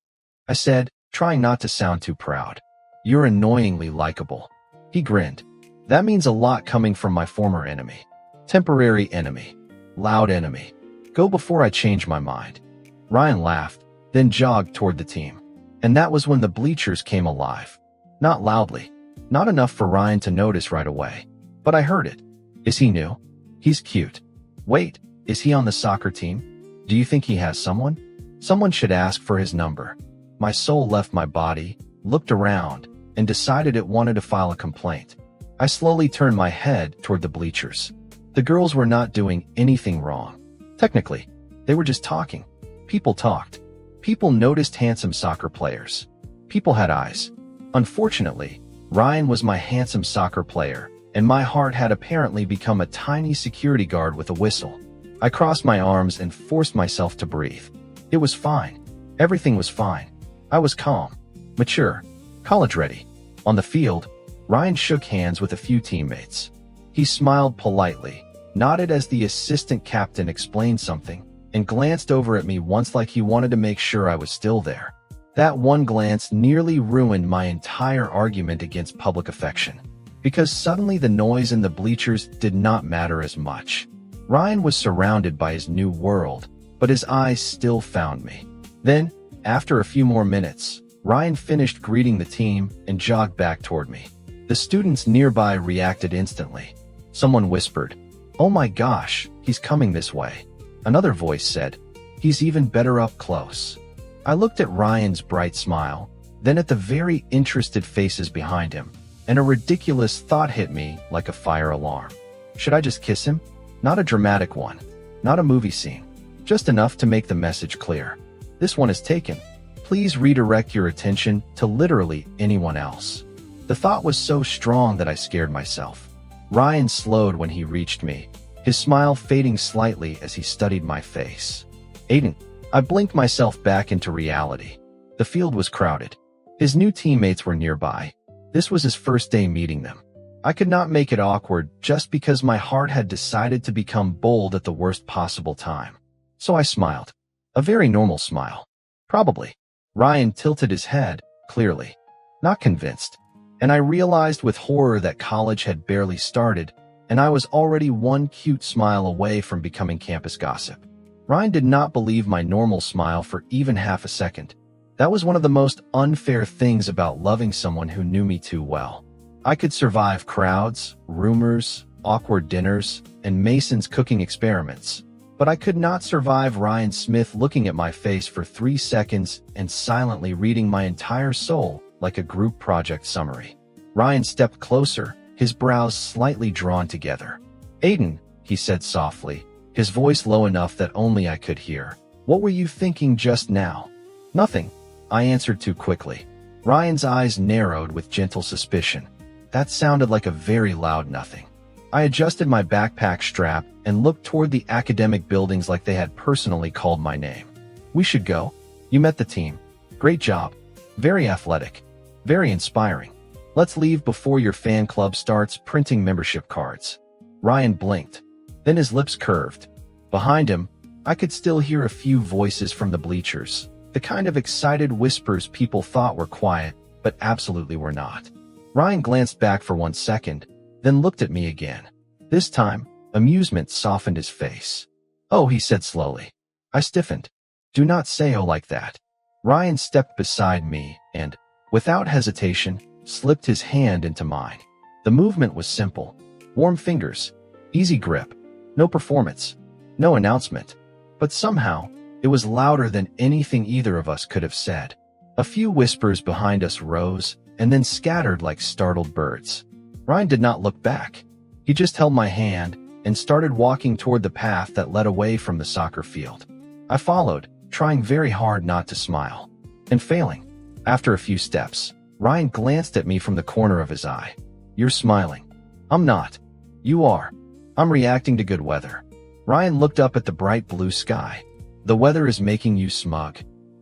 I said, trying not to sound too proud. "You're annoyingly likable." He grinned. "That means a lot coming from my former enemy. Temporary enemy. Loud enemy. Go before I change my mind." Ryan laughed, then jogged toward the team. And that was when the bleachers came alive. Not loudly. Not enough for Ryan to notice right away. But I heard it. "Is he new? He's cute. Wait, is he on the soccer team? Do you think he has someone? Someone should ask for his number." My soul left my body, looked around, and decided it wanted to file a complaint. I slowly turned my head toward the bleachers. The girls were not doing anything wrong. Technically, they were just talking. People talked. People noticed handsome soccer players. People had eyes. Unfortunately, Ryan was my handsome soccer player, and my heart had apparently become a tiny security guard with a whistle. I crossed my arms and forced myself to breathe. It was fine. Everything was fine. I was calm, mature, college-ready. On the field, Ryan shook hands with a few teammates. He smiled politely, nodded as the assistant captain explained something, and glanced over at me once like he wanted to make sure I was still there. That one glance nearly ruined my entire argument against public affection, because suddenly the noise in the bleachers did not matter as much. Ryan was surrounded by his new world, but his eyes still found me. Then, after a few more minutes, Ryan finished greeting the team and jogged back toward me. The students nearby reacted instantly. Someone whispered, "Oh my gosh, he's coming this way." Another voice said, "He's even better up close." I looked at Ryan's bright smile, then at the very interested faces behind him, and a ridiculous thought hit me like a fire alarm. Should I just kiss him? Not a dramatic one, not a movie scene, just enough to make the message clear. This one is taken. Please redirect your attention to literally anyone else. The thought was so strong that I scared myself. Ryan slowed when he reached me, his smile fading slightly as he studied my face. "Aiden." I blinked myself back into reality. The field was crowded. His new teammates were nearby. This was his first day meeting them. I could not make it awkward just because my heart had decided to become bold at the worst possible time. So I smiled. A very normal smile. Probably. Ryan tilted his head, clearly. Not convinced. And I realized with horror that college had barely started, and I was already one cute smile away from becoming campus gossip. Ryan did not believe my normal smile for even half a second. That was one of the most unfair things about loving someone who knew me too well. I could survive crowds, rumors, awkward dinners, and Mason's cooking experiments. But I could not survive Ryan Smith looking at my face for 3 seconds and silently reading my entire soul like a group project summary. Ryan stepped closer, his brows slightly drawn together. "Aiden," he said softly, his voice low enough that only I could hear. "What were you thinking just now?" "Nothing," I answered too quickly. Ryan's eyes narrowed with gentle suspicion. That sounded like a very loud nothing. I adjusted my backpack strap and looked toward the academic buildings like they had personally called my name. "We should go. You met the team. Great job. Very athletic. Very inspiring. Let's leave before your fan club starts printing membership cards." Ryan blinked. Then his lips curved. Behind him, I could still hear a few voices from the bleachers, the kind of excited whispers people thought were quiet, but absolutely were not. Ryan glanced back for 1 second, then looked at me again. This time, amusement softened his face. "Oh," he said slowly. I stiffened. "Do not say oh like that." Ryan stepped beside me and, without hesitation, slipped his hand into mine. The movement was simple. Warm fingers, easy grip, no performance, no announcement. But somehow, it was louder than anything either of us could have said. A few whispers behind us rose, and then scattered like startled birds. Ryan did not look back. He just held my hand and started walking toward the path that led away from the soccer field. I followed, trying very hard not to smile, and failing. After a few steps, Ryan glanced at me from the corner of his eye. "You're smiling." "I'm not." "You are." "I'm reacting to good weather." Ryan looked up at the bright blue sky. "The weather is making you smug."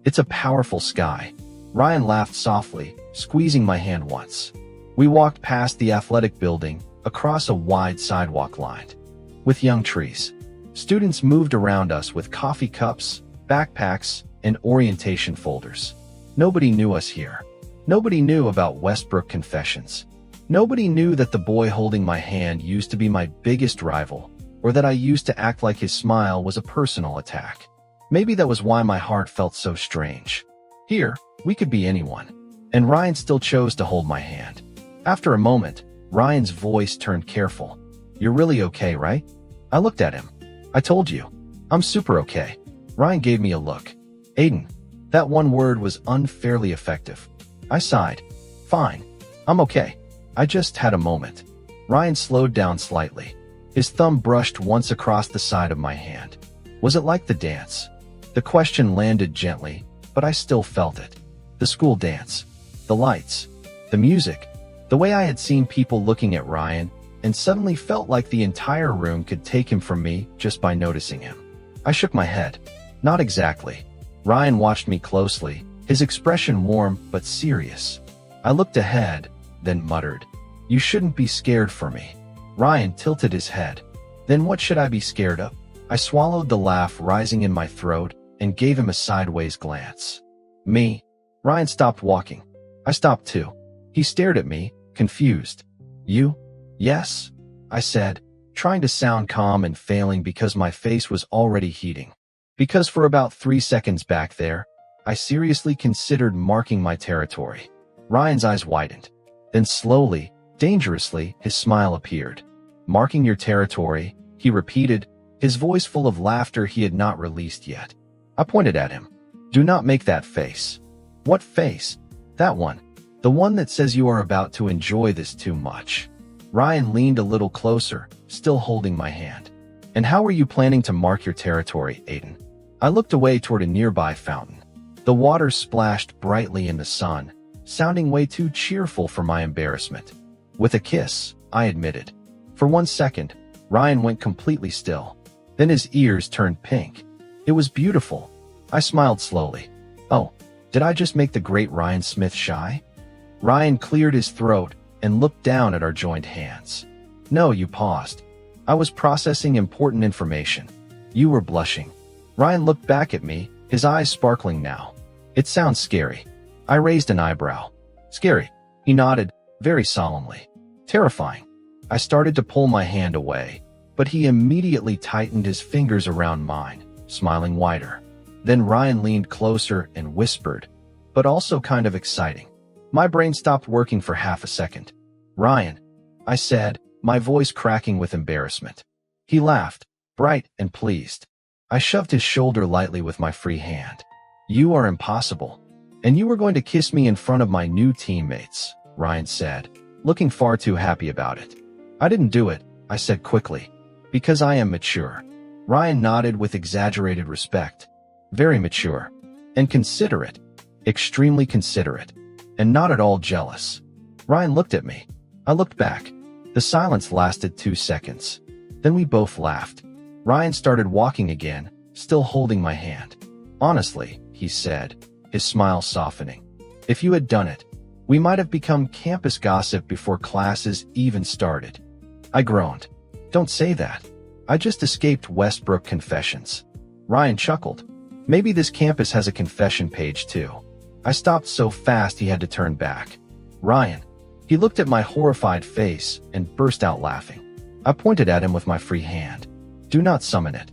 "It's a powerful sky." Ryan laughed softly, squeezing my hand once. We walked past the athletic building, across a wide sidewalk lined with young trees. Students moved around us with coffee cups, backpacks, and orientation folders. Nobody knew us here. Nobody knew about Westbrook Confessions. Nobody knew that the boy holding my hand used to be my biggest rival, or that I used to act like his smile was a personal attack. Maybe that was why my heart felt so strange. Here, we could be anyone. And Ryan still chose to hold my hand. After a moment, Ryan's voice turned careful. "You're really okay, right?" I looked at him. "I told you. I'm super okay." Ryan gave me a look. "Aiden." That one word was unfairly effective. I sighed. "Fine. I'm okay. I just had a moment." Ryan slowed down slightly. His thumb brushed once across the side of my hand. Was it like the dance? The question landed gently, but I still felt it. The school dance. The lights. The music. The way I had seen people looking at Ryan, and suddenly felt like the entire room could take him from me just by noticing him. I shook my head. "Not exactly." Ryan watched me closely, his expression warm but serious. I looked ahead, then muttered, "You shouldn't be scared for me." Ryan tilted his head. "Then what should I be scared of?" I swallowed the laugh rising in my throat and gave him a sideways glance. "Me?" Ryan stopped walking. I stopped too. He stared at me, confused. "You?" "Yes," I said, trying to sound calm and failing because my face was already heating. Because for about 3 seconds back there, I seriously considered marking my territory. Ryan's eyes widened. Then slowly, dangerously, his smile appeared. "Marking your territory," he repeated, his voice full of laughter he had not released yet. I pointed at him. "Do not make that face." "What face?" "That one. The one that says you are about to enjoy this too much." Ryan leaned a little closer, still holding my hand. "And how are you planning to mark your territory, Aiden?" I looked away toward a nearby fountain. The water splashed brightly in the sun, sounding way too cheerful for my embarrassment. "With a kiss," I admitted. For 1 second, Ryan went completely still. Then his ears turned pink. It was beautiful. I smiled slowly. "Oh, did I just make the great Ryan Smith shy?" Ryan cleared his throat and looked down at our joined hands. "No," you paused. "I was processing important information." "You were blushing." Ryan looked back at me, his eyes sparkling now. "It sounds scary." I raised an eyebrow. "Scary?" He nodded, very solemnly. "Terrifying." I started to pull my hand away, but he immediately tightened his fingers around mine, smiling wider. Then Ryan leaned closer and whispered, but also kind of exciting. My brain stopped working for half a second. Ryan, I said, my voice cracking with embarrassment. He laughed, bright and pleased. I shoved his shoulder lightly with my free hand. You are impossible. And you were going to kiss me in front of my new teammates, Ryan said, looking far too happy about it. I didn't do it, I said quickly, because I am mature. Ryan nodded with exaggerated respect. Very mature. And considerate. Extremely considerate. And not at all jealous. Ryan looked at me. I looked back. The silence lasted 2 seconds. Then we both laughed. Ryan started walking again, still holding my hand. Honestly, he said, his smile softening. If you had done it, we might have become campus gossip before classes even started. I groaned. Don't say that. I just escaped Westbrook confessions. Ryan chuckled. Maybe this campus has a confession page too. I stopped so fast he had to turn back. Ryan. He looked at my horrified face and burst out laughing. I pointed at him with my free hand. Do not summon it.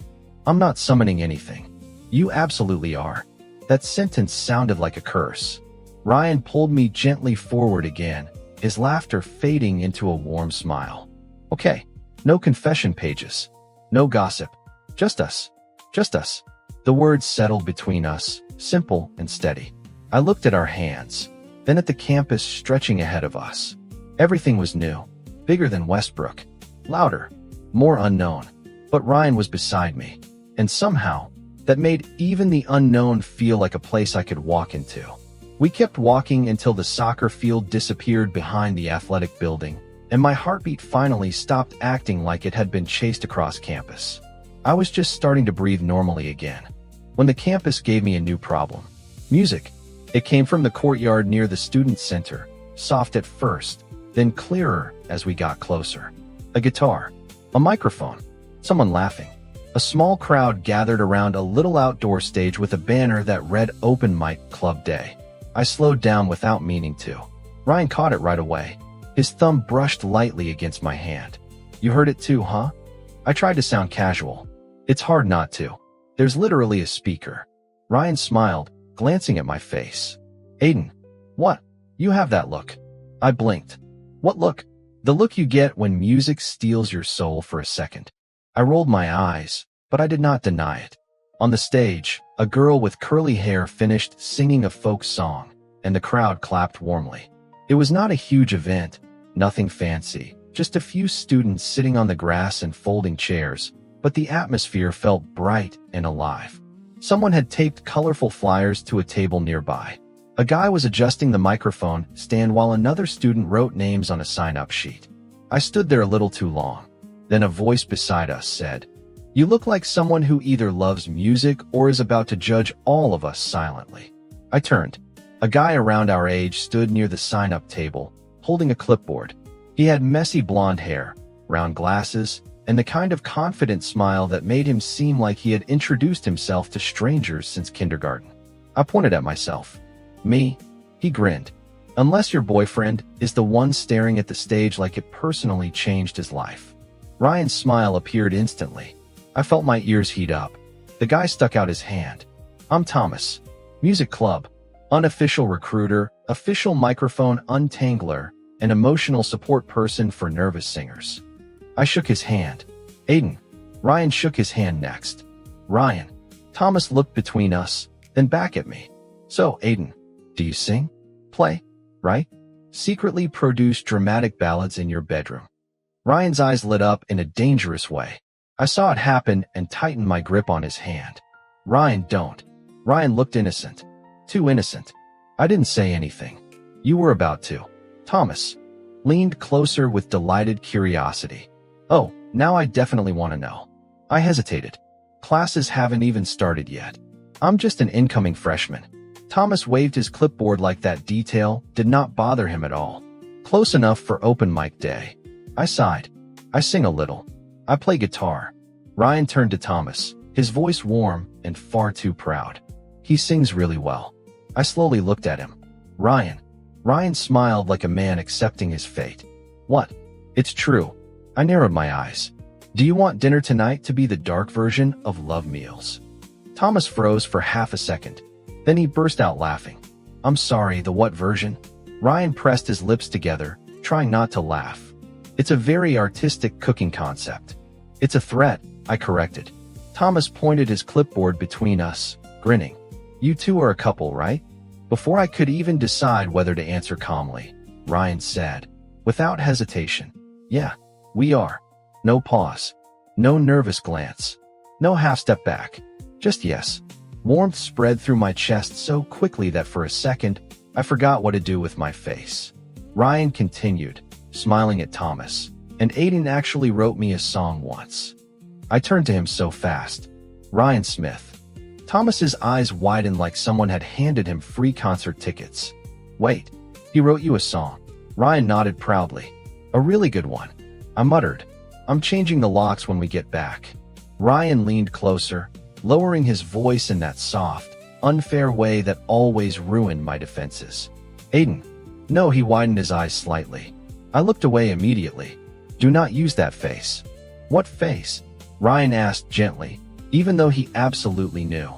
I'm not summoning anything. You absolutely are. That sentence sounded like a curse. Ryan pulled me gently forward again, his laughter fading into a warm smile. Okay, no confession pages. No gossip. Just us. Just us. The words settled between us, simple and steady. I looked at our hands, then at the campus stretching ahead of us. Everything was new, bigger than Westbrook, louder, more unknown. But Ryan was beside me, and somehow, that made even the unknown feel like a place I could walk into. We kept walking until the soccer field disappeared behind the athletic building, and my heartbeat finally stopped acting like it had been chased across campus. I was just starting to breathe normally again, when the campus gave me a new problem. Music. It came from the courtyard near the student center, soft at first, then clearer as we got closer. A guitar. A microphone. Someone laughing. A small crowd gathered around a little outdoor stage with a banner that read Open Mic Club Day. I slowed down without meaning to. Ryan caught it right away. His thumb brushed lightly against my hand. You heard it too, huh? I tried to sound casual. It's hard not to. There's literally a speaker. Ryan smiled, glancing at my face. Aiden. What? You have that look. I blinked. What look? The look you get when music steals your soul for a second. I rolled my eyes, but I did not deny it. On the stage, a girl with curly hair finished singing a folk song, and the crowd clapped warmly. It was not a huge event, nothing fancy, just a few students sitting on the grass and folding chairs, but the atmosphere felt bright and alive. Someone had taped colorful flyers to a table nearby. A guy was adjusting the microphone stand while another student wrote names on a sign-up sheet. I stood there a little too long. Then a voice beside us said, "You look like someone who either loves music or is about to judge all of us silently." I turned. A guy around our age stood near the sign-up table, holding a clipboard. He had messy blonde hair, round glasses, and the kind of confident smile that made him seem like he had introduced himself to strangers since kindergarten. I pointed at myself. Me? He grinned. Unless your boyfriend is the one staring at the stage like it personally changed his life. Ryan's smile appeared instantly. I felt my ears heat up. The guy stuck out his hand. I'm Thomas. Music club. Unofficial recruiter, official microphone untangler, and emotional support person for nervous singers. I shook his hand. Aiden. Ryan shook his hand next. Ryan. Thomas looked between us, then back at me. So, Aiden, do you sing? Play? Right? Secretly produce dramatic ballads in your bedroom. Ryan's eyes lit up in a dangerous way. I saw it happen and tightened my grip on his hand. Ryan, don't. Ryan looked innocent. Too innocent. I didn't say anything. You were about to. Thomas leaned closer with delighted curiosity. Oh, now I definitely want to know. I hesitated. Classes haven't even started yet. I'm just an incoming freshman. Thomas waved his clipboard like that detail did not bother him at all. Close enough for open mic day. I sighed. I sing a little. I play guitar. Ryan turned to Thomas, his voice warm and far too proud. He sings really well. I slowly looked at him. Ryan. Ryan smiled like a man accepting his fate. What? It's true. I narrowed my eyes. Do you want dinner tonight to be the dark version of Love Meals? Thomas froze for half a second. Then he burst out laughing. I'm sorry, the what version? Ryan pressed his lips together, trying not to laugh. It's a very artistic cooking concept. It's a threat, I corrected. Thomas pointed his clipboard between us, grinning. You two are a couple, right? Before I could even decide whether to answer calmly, Ryan said, without hesitation, yeah, we are. No pause. No nervous glance. No half step back. Just yes. Warmth spread through my chest so quickly that for a second, I forgot what to do with my face. Ryan continued, smiling at Thomas, and Aiden actually wrote me a song once. I turned to him so fast. Ryan Smith. Thomas's eyes widened like someone had handed him free concert tickets. Wait, he wrote you a song? Ryan nodded proudly. A really good one. I muttered. I'm changing the locks when we get back. Ryan leaned closer, lowering his voice in that soft, unfair way that always ruined my defenses. Aiden. No, he widened his eyes slightly. I looked away immediately. Do not use that face. What face? Ryan asked gently, even though he absolutely knew.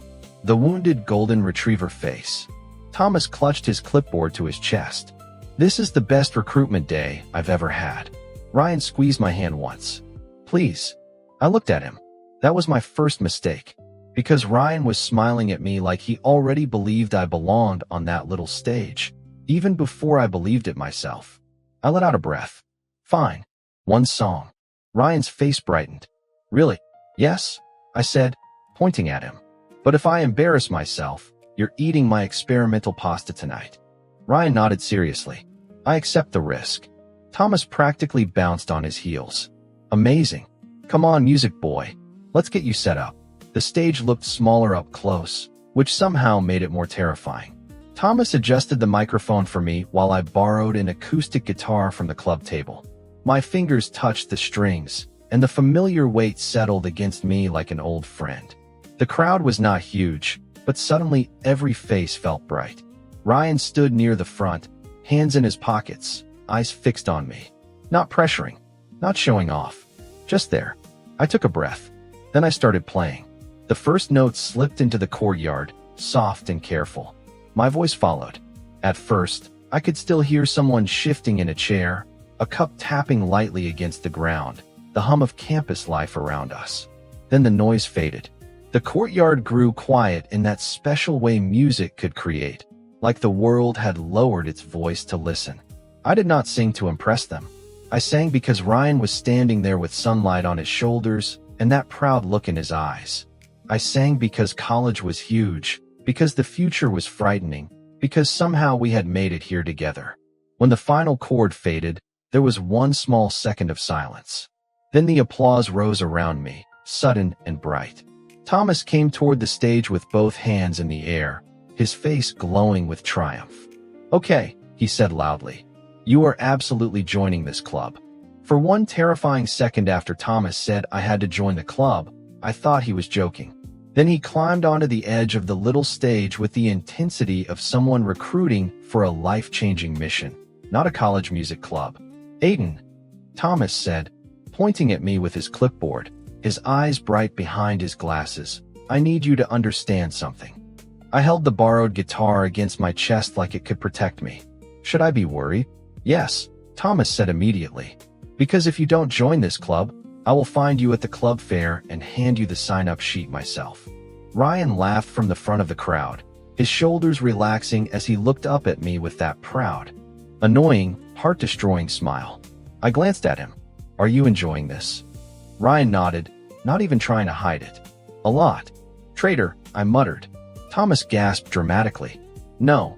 The wounded golden retriever face. Thomas clutched his clipboard to his chest. This is the best recruitment day I've ever had. Ryan squeezed my hand once. Please. I looked at him. That was my first mistake. Because Ryan was smiling at me like he already believed I belonged on that little stage, even before I believed it myself. I let out a breath. Fine. One song. Ryan's face brightened. Really? Yes? I said, pointing at him. But if I embarrass myself, you're eating my experimental pasta tonight. Ryan nodded seriously. I accept the risk. Thomas practically bounced on his heels. Amazing. Come on, music boy. Let's get you set up. The stage looked smaller up close, which somehow made it more terrifying. Thomas adjusted the microphone for me while I borrowed an acoustic guitar from the club table. My fingers touched the strings, and the familiar weight settled against me like an old friend. The crowd was not huge, but suddenly every face felt bright. Ryan stood near the front, hands in his pockets, eyes fixed on me. Not pressuring, not showing off. Just there. I took a breath. Then I started playing. The first notes slipped into the courtyard, soft and careful. My voice followed. At first, I could still hear someone shifting in a chair, a cup tapping lightly against the ground, the hum of campus life around us. Then the noise faded. The courtyard grew quiet in that special way music could create, like the world had lowered its voice to listen. I did not sing to impress them. I sang because Ryan was standing there with sunlight on his shoulders and that proud look in his eyes. I sang because college was huge, because the future was frightening, because somehow we had made it here together. When the final chord faded, there was one small second of silence. Then the applause rose around me, sudden and bright. Thomas came toward the stage with both hands in the air, his face glowing with triumph. Okay, he said loudly. You are absolutely joining this club. For one terrifying second after Thomas said I had to join the club, I thought he was joking. Then he climbed onto the edge of the little stage with the intensity of someone recruiting for a life-changing mission, not a college music club. Aiden, Thomas said, pointing at me with his clipboard, his eyes bright behind his glasses. I need you to understand something. I held the borrowed guitar against my chest like it could protect me. Should I be worried? Yes, Thomas said immediately. Because if you don't join this club, I will find you at the club fair and hand you the sign-up sheet myself. Ryan laughed from the front of the crowd, his shoulders relaxing as he looked up at me with that proud, annoying, heart-destroying smile. I glanced at him. Are you enjoying this? Ryan nodded, not even trying to hide it. A lot. Traitor, I muttered. Thomas gasped dramatically. No,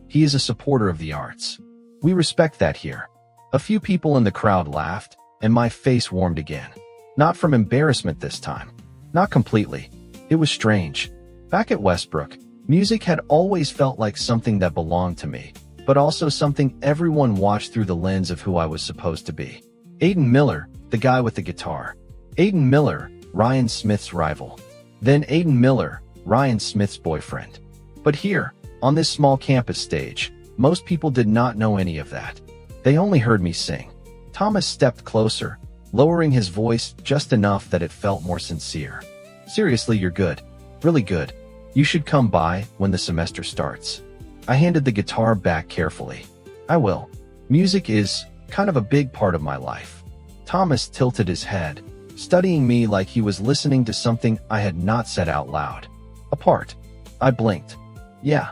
he is a supporter of the arts. We respect that here. A few people in the crowd laughed, and my face warmed again. Not from embarrassment this time. Not completely. It was strange. Back at Westbrook, music had always felt like something that belonged to me, but also something everyone watched through the lens of who I was supposed to be. Aiden Miller, the guy with the guitar. Aiden Miller, Ryan Smith's rival. Then Aiden Miller, Ryan Smith's boyfriend. But here, on this small campus stage, most people did not know any of that. They only heard me sing. Thomas stepped closer, lowering his voice just enough that it felt more sincere. Seriously, you're good. Really good. You should come by when the semester starts. I handed the guitar back carefully. I will. Music is kind of a big part of my life. Thomas tilted his head, studying me like he was listening to something I had not said out loud. Apart. I blinked. Yeah.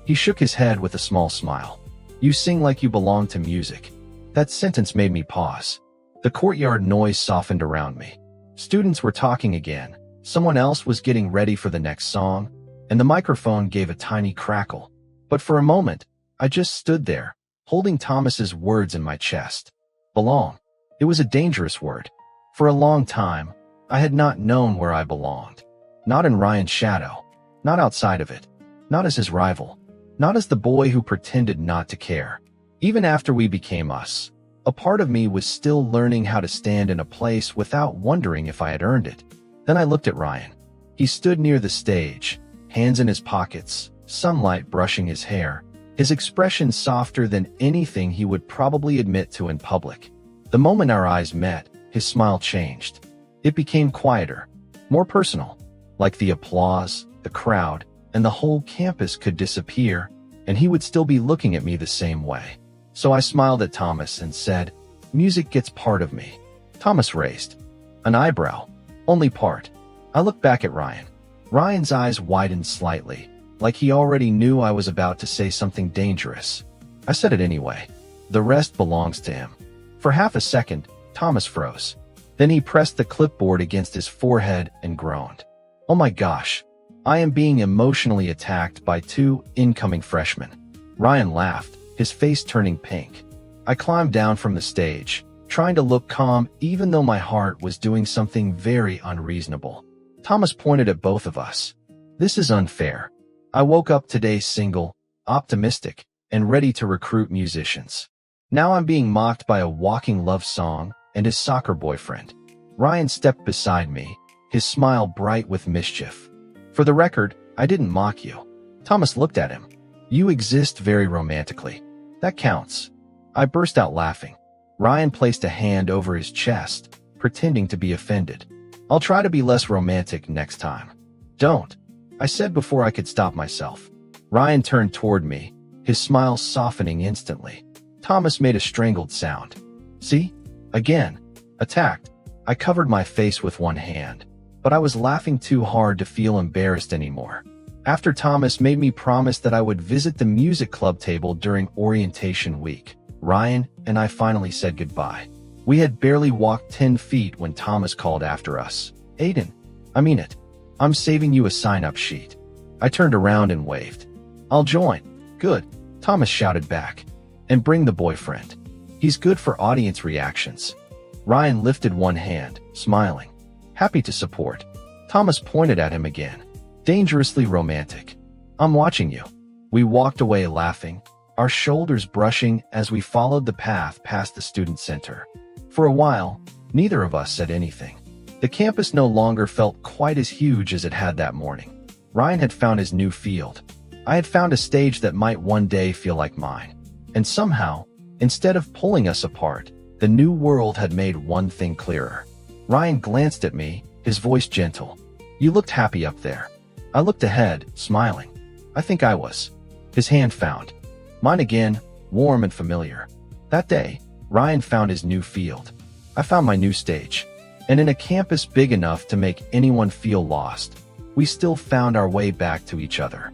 He shook his head with a small smile. You sing like you belong to music. That sentence made me pause. The courtyard noise softened around me. Students were talking again. Someone else was getting ready for the next song, and the microphone gave a tiny crackle. But for a moment, I just stood there, holding Thomas's words in my chest. Belong. It was a dangerous word. For a long time, I had not known where I belonged. Not in Ryan's shadow. Not outside of it. Not as his rival. Not as the boy who pretended not to care. Even after we became us, a part of me was still learning how to stand in a place without wondering if I had earned it. Then I looked at Ryan. He stood near the stage, hands in his pockets, sunlight brushing his hair, his expression softer than anything he would probably admit to in public. The moment our eyes met, his smile changed. It became quieter, more personal, like the applause, the crowd, and the whole campus could disappear, and he would still be looking at me the same way. So I smiled at Thomas and said, "Music gets part of me." Thomas raised an eyebrow. "Only part." I looked back at Ryan. Ryan's eyes widened slightly, like he already knew I was about to say something dangerous. I said it anyway. "The rest belongs to him." For half a second, Thomas froze. Then he pressed the clipboard against his forehead and groaned. "Oh my gosh, I am being emotionally attacked by two incoming freshmen." Ryan laughed, his face turning pink. I climbed down from the stage, trying to look calm even though my heart was doing something very unreasonable. Thomas pointed at both of us. "This is unfair. I woke up today single, optimistic, and ready to recruit musicians. Now I'm being mocked by a walking love song and his soccer boyfriend." Ryan stepped beside me, his smile bright with mischief. "For the record, I didn't mock you." Thomas looked at him. "You exist very romantically. That counts." I burst out laughing. Ryan placed a hand over his chest, pretending to be offended. "I'll try to be less romantic next time." "Don't," I said before I could stop myself. Ryan turned toward me, his smile softening instantly. Thomas made a strangled sound. "See? Again. Attacked." I covered my face with one hand, but I was laughing too hard to feel embarrassed anymore. After Thomas made me promise that I would visit the music club table during orientation week, Ryan and I finally said goodbye. We had barely walked 10 feet when Thomas called after us. "Aiden, I mean it. I'm saving you a sign-up sheet." I turned around and waved. "I'll join." "Good," Thomas shouted back. "And bring the boyfriend. He's good for audience reactions." Ryan lifted one hand, smiling. "Happy to support." Thomas pointed at him again. "Dangerously romantic. I'm watching you." We walked away laughing, our shoulders brushing as we followed the path past the student center. For a while, neither of us said anything. The campus no longer felt quite as huge as it had that morning. Ryan had found his new field. I had found a stage that might one day feel like mine. And somehow, instead of pulling us apart, the new world had made one thing clearer. Ryan glanced at me, his voice gentle. "You looked happy up there." I looked ahead, smiling. I think I was. His hand found mine again, warm and familiar. That day, Ryan found his new field. I found my new stage. And in a campus big enough to make anyone feel lost, we still found our way back to each other.